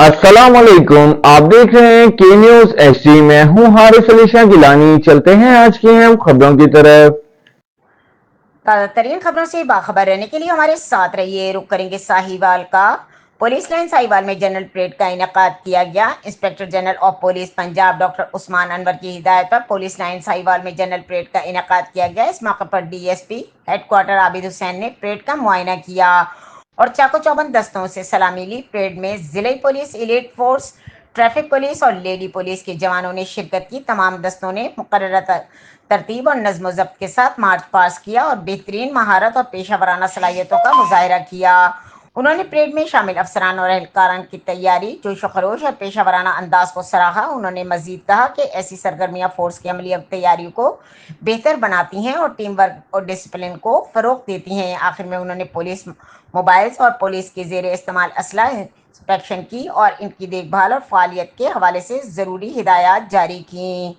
अस्सलाम वालेकुम। आप देख रहे हैं के न्यूज एचडी। मैं हूं हारिस अली शाह गिलानी। चलते हैं आज की अहम खबरों की तरफ। ताज़ा तरीन खबरों से बाखबर रहने के लिए हमारे साथ रहिए। रुक करेंगे साहिवाल का। पुलिस लाइन साहिवाल में जनरल परेड का इनेकाद किया गया। Inspector general of police Punjab doctor Usman Anwar की हिदायत पर पुलिस लाइन साहिवाल में जनरल परेड का इनेकाद किया गया। इस मौके पर डीएसपी हेडक्वार्टर आबिद हुसैन ने परेड का मुआयना किया और चाको चौबंद दस्तों से सलामी ली। परेड में जिले police, elite force, traffic police और लेडी पुलिस के जवानों ने शिरकत की। तमाम दस्तों ने मुकर्रर तरतीब और नज्म ज़ब्त के साथ मार्च पास किया और बेहतरीन महारत और पेशा वराना सलाहियतों का मुजाहरा किया। उन्होंने परेड में शामिल अफसरान और एहलकारान की तैयारी, जोश व खरोश और पेशा वराना अंदाज को सराहा। उन्होंने मजीद कहा कि ऐसी सरगर्मियाँ फोर्स की अमली तैयारियों को बेहतर बनाती हैं और टीम वर्क और डिसिप्लिन को फ़रोग देती हैं। आखिर में उन्होंने पुलिस मोबाइल्स और पुलिस के ज़ेर इस्तेमाल असला इंस्पेक्शन की और इनकी देखभाल और फ़ालियत के हवाले से ज़रूरी हिदायत जारी की।